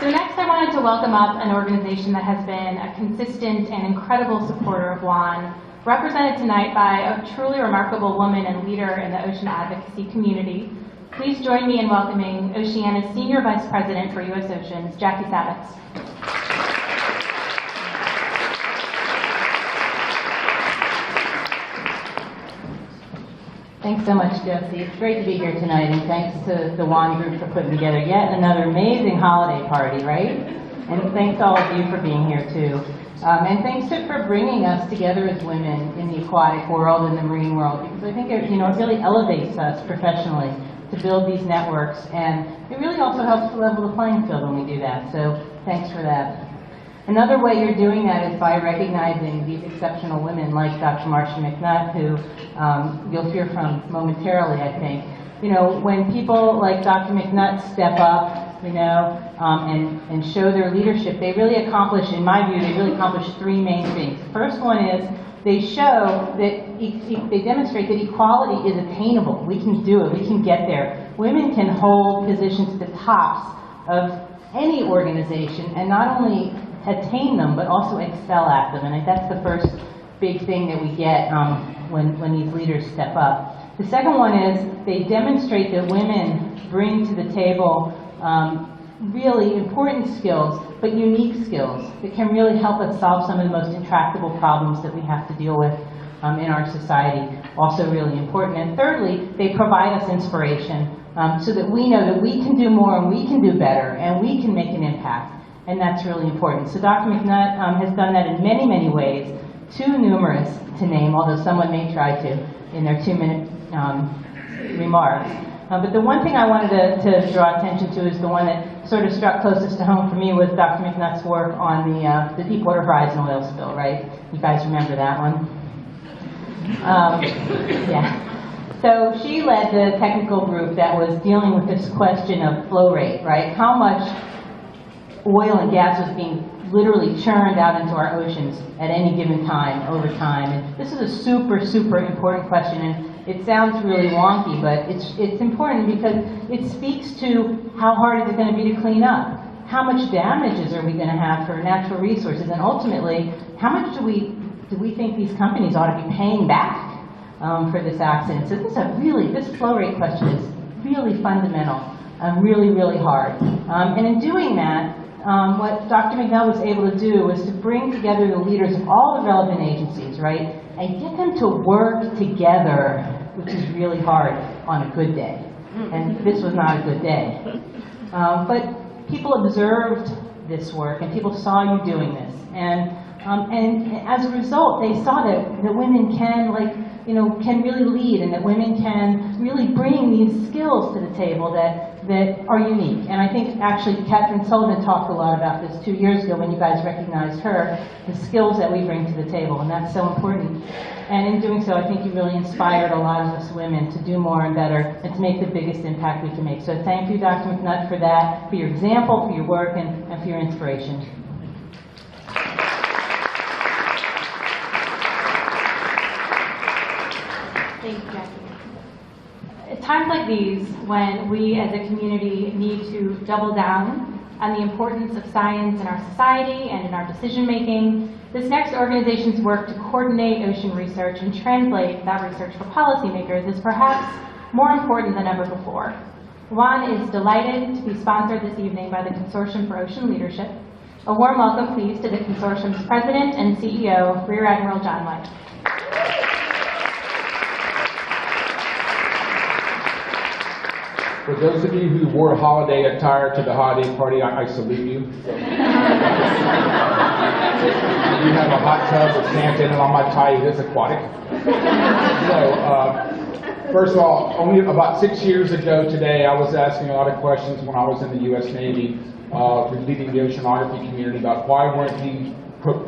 So next I wanted to welcome up an organization that has been a consistent and incredible supporter of WAN, represented tonight by a truly remarkable woman and leader in the ocean advocacy community. Please join me in welcoming Oceania's Senior Vice President for U.S. Oceans, Jackie Savitz. Thanks so much, Josie. It's great to be here tonight, and thanks to the WAN group for putting together yet another amazing holiday party, right? And thanks to all of you for being here, too. And thanks for bringing us together as women in the aquatic world and the marine world, because I think it really elevates us professionally to build these networks, and it really also helps to level the playing field when we do that, so thanks for that. Another way you're doing that is by recognizing these exceptional women like Dr. Marcia McNutt, who you'll hear from momentarily, I think. When people like Dr. McNutt step up, and show their leadership, they really accomplish, in my view, they really accomplish three main things. The first one is they show that, they demonstrate that equality is attainable. We can do it, we can get there. Women can hold positions at the tops of any organization and not only attain them, but also excel at them. And I think that's the first big thing that we get when these leaders step up. The second one is they demonstrate that women bring to the table really important skills, but unique skills that can really help us solve some of the most intractable problems that we have to deal with in our society. Also really important. And thirdly, they provide us inspiration so that we know that we can do more and we can do better and we can make an impact. And that's really important. So Dr. McNutt has done that in many, many ways, too numerous to name, although someone may try to in their 2-minute remarks. But the one thing I wanted to draw attention to is the one that sort of struck closest to home for me was Dr. McNutt's work on the Deepwater Horizon oil spill, right? You guys remember that one? Yeah. So she led the technical group that was dealing with this question of flow rate, right? How much oil and gas was being literally churned out into our oceans at any given time, over time. And this is a super, super important question, and it sounds really wonky, but it's important because it speaks to how hard is it going to be to clean up? How much damages are we going to have for natural resources? And ultimately, how much do we think these companies ought to be paying back for this accident? So this flow rate question is really fundamental, really, really hard. And in doing that, what Dr. McNutt was able to do was to bring together the leaders of all the relevant agencies, right, and get them to work together, which is really hard on a good day. And this was not a good day. But people observed this work, and people saw you doing this. And as a result, they saw that women can really lead, and that women can really bring these skills to the table that are unique. And I think actually Catherine Sullivan talked a lot about this 2 years ago when you guys recognized her, the skills that we bring to the table, and that's so important. And in doing so, I think you really inspired a lot of us women to do more and better and to make the biggest impact we can make. So thank you, Dr. McNutt, for that, for your example, for your work, and for your inspiration. Thank you, Jackie. At times like these, when we as a community need to double down on the importance of science in our society and in our decision making, this next organization's work to coordinate ocean research and translate that research for policymakers is perhaps more important than ever before. WAN is delighted to be sponsored this evening by the Consortium for Ocean Leadership. A warm welcome, please, to the Consortium's President and CEO, Rear Admiral John White. For those of you who wore holiday attire to the holiday party, I salute you. You have a hot tub with Santa in it. I might tell you it's aquatic. So, first of all, only about 6 years ago today, I was asking a lot of questions when I was in the U.S. Navy, leading the oceanography community, about why weren't the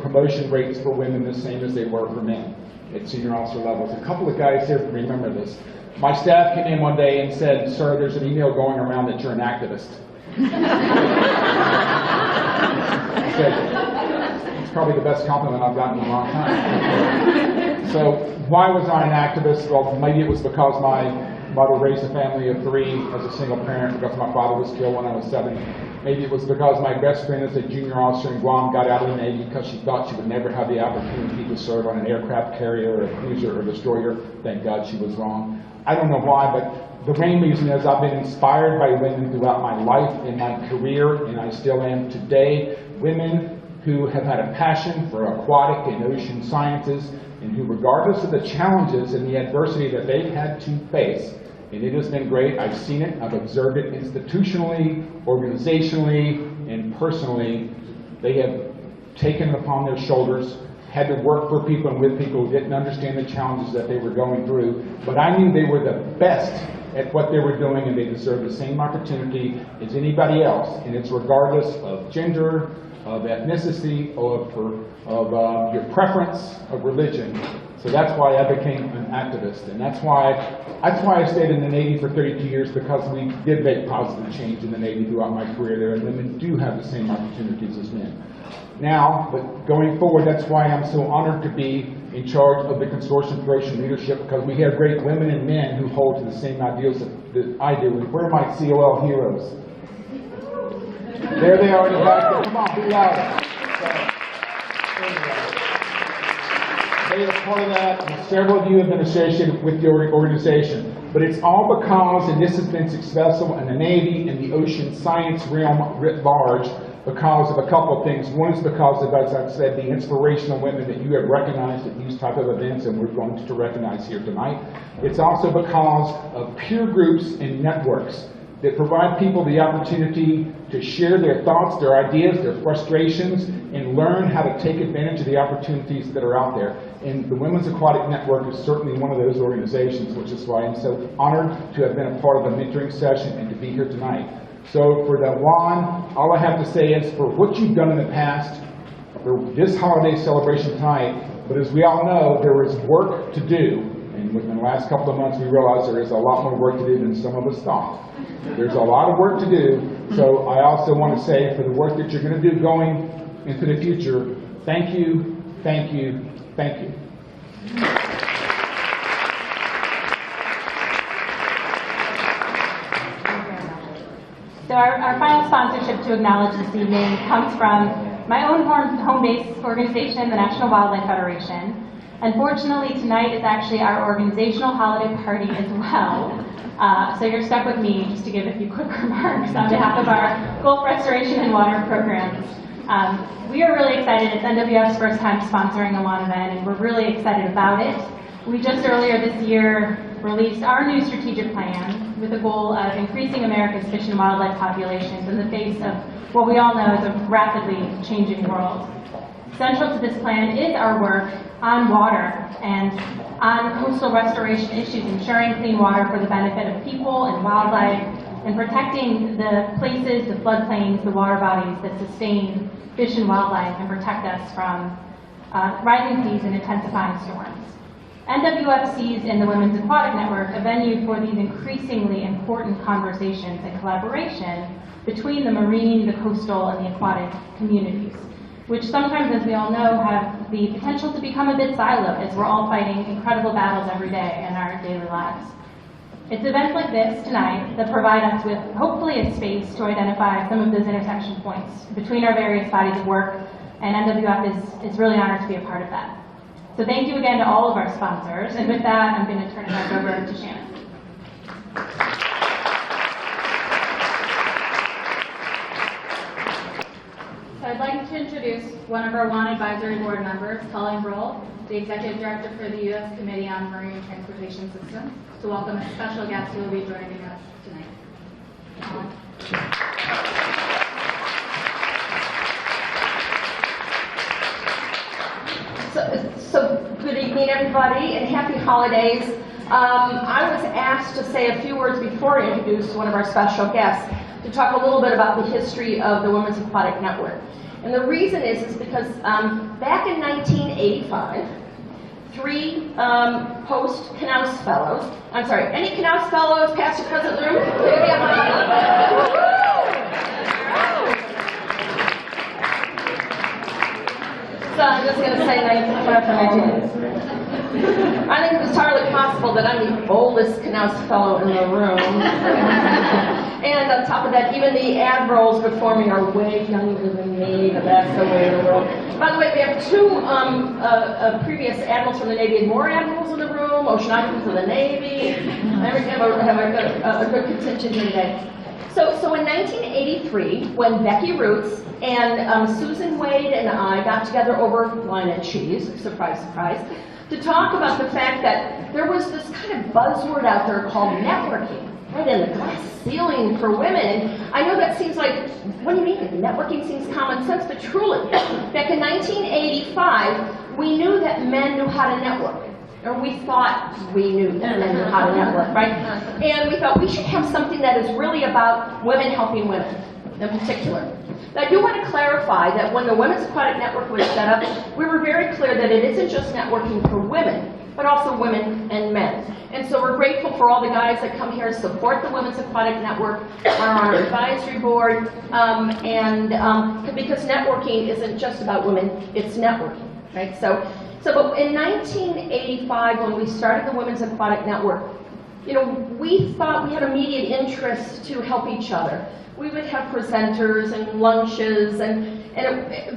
promotion rates for women the same as they were for men at senior officer levels. A couple of guys here remember this. My staff came in one day and said, "Sir, there's an email going around that you're an activist." I said, "It's probably the best compliment I've gotten in a long time." So why was I an activist? Well, maybe it was because my mother raised a family of 3 as a single parent, because my father was killed when I was 7. Maybe it was because my best friend as a junior officer in Guam got out of the Navy because she thought she would never have the opportunity to serve on an aircraft carrier or a cruiser or destroyer. Thank God she was wrong. I don't know why, but the main reason is I've been inspired by women throughout my life, in my career, and I still am today. Women who have had a passion for aquatic and ocean sciences, and who, regardless of the challenges and the adversity that they've had to face, and it has been great, I've seen it, I've observed it institutionally, organizationally, and personally, they have taken it upon their shoulders, had to work for people and with people who didn't understand the challenges that they were going through, but I knew they were the best at what they were doing, and they deserve the same opportunity as anybody else, and it's regardless of gender, of ethnicity, of your preference, of religion. So that's why I became an activist, and that's why I stayed in the Navy for 32 years, because we did make positive change in the Navy throughout my career there, and women do have the same opportunities as men. Now, but going forward, that's why I'm so honored to be in charge of the Consortium for Ocean Leadership, because we have great women and men who hold to the same ideals that I do. And where are my COL heroes? There they are in the back there. Come on, be louder. They are part of that, and several of you have been associated with your organization. But it's all because, and this has been successful in the Navy and the ocean science realm writ large, because of a couple of things. One is because of, as I've said, the inspirational women that you have recognized at these type of events, and we're going to recognize here tonight. It's also because of peer groups and networks that provide people the opportunity to share their thoughts, their ideas, their frustrations, and learn how to take advantage of the opportunities that are out there. And the Women's Aquatic Network is certainly one of those organizations, which is why I'm so honored to have been a part of the mentoring session and to be here tonight. So for the WAN, all I have to say is, for what you've done in the past, for this holiday celebration tonight, but as we all know, there is work to do. And within the last couple of months, we realized there is a lot more work to do than some of us thought. There's a lot of work to do, so I also want to say, for the work that you're going to do going into the future, thank you, thank you, thank you. So our final sponsorship to acknowledge this evening comes from my own home-based organization, the National Wildlife Federation. Unfortunately, tonight is actually our organizational holiday party as well. So you're stuck with me just to give a few quick remarks on behalf of our Gulf Restoration and Water programs. We are really excited. It's NWF's first time sponsoring a WAN event, and we're really excited about it. We just earlier this year released our new strategic plan with the goal of increasing America's fish and wildlife populations in the face of what we all know is a rapidly changing world. Central to this plan is our work on water and on coastal restoration issues, ensuring clean water for the benefit of people and wildlife, and protecting the places, the floodplains, the water bodies that sustain fish and wildlife and protect us from rising seas and intensifying storms. NWF sees in the Women's Aquatic Network a venue for these increasingly important conversations and collaboration between the marine, the coastal, and the aquatic communities, which sometimes, as we all know, have the potential to become a bit siloed as we're all fighting incredible battles every day in our daily lives. It's events like this tonight that provide us with hopefully a space to identify some of those intersection points between our various bodies of work, and NWF is really honored to be a part of that. So thank you again to all of our sponsors, and with that, I'm going to turn it back over to Shannon. So I'd like to introduce one of our WAN Advisory Board members, Colleen Brohl, the Executive Director for the U.S. Committee on Marine Transportation Systems, to welcome a special guest who will be joining us tonight. Colleen. So good evening, everybody, and happy holidays. I was asked to say a few words before I introduce one of our special guests to talk a little bit about the history of the Women's Aquatic Network. And the reason is because back in 1985, three post-Knaus fellows, I'm sorry, any Knaus fellows past the present room? So I'm just going to say 19. I think it's entirely possible that I'm the oldest Knaus fellow in the room. And on top of that, even the admirals performing are way younger than me, but that's the way of the world. By the way, we have two previous admirals from the Navy and more admirals in the room, oceanographers of the Navy. We have a good contingent here today. So in 1983, when Becky Roots and Susan Wade and I got together over wine and cheese, surprise, surprise, to talk about the fact that there was this kind of buzzword out there called networking, right, and the glass ceiling for women. And I know that seems like, what do you mean? Networking seems common sense, but truly, back in 1985, we knew that men knew how to network. Or we thought we knew that men knew how to network, right? And we thought we should have something that is really about women helping women in particular. But I do want to clarify that when the Women's Aquatic Network was set up, we were very clear that it isn't just networking for women, but also women and men. And so we're grateful for all the guys that come here to support the Women's Aquatic Network, are on our advisory board, because networking isn't just about women, it's networking, right? But in 1985, when we started the Women's Aquatic Network, we thought we had immediate interest to help each other. We would have presenters and lunches,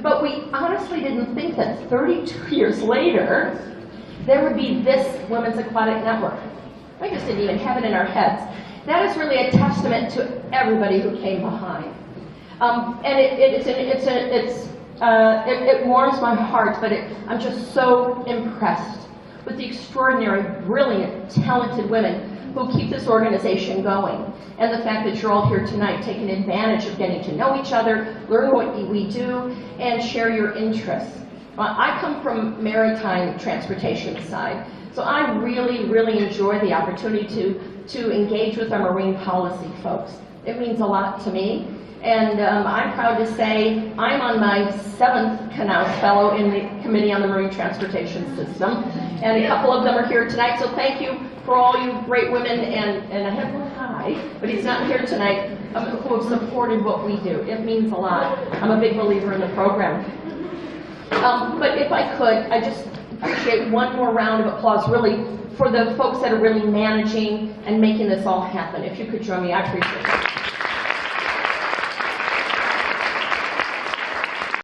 but we honestly didn't think that 32 years later, there would be this Women's Aquatic Network. We just didn't even have it in our heads. That is really a testament to everybody who came behind. And it warms my heart, but I'm just so impressed with the extraordinary, brilliant, talented women who keep this organization going. And the fact that you're all here tonight taking advantage of getting to know each other, learn what we do, and share your interests. I come from maritime transportation side, so I really, really enjoy the opportunity to engage with our marine policy folks. It means a lot to me. And I'm proud to say I'm on my 7th Knaus Fellow in the Committee on the Marine Transportation System. And a couple of them are here tonight, so thank you for all you great women, and I have one guy, but he's not here tonight, who have supported what we do. It means a lot. I'm a big believer in the program. But if I could, I just appreciate one more round of applause, really, for the folks that are really managing and making this all happen. If you could join me, I appreciate it.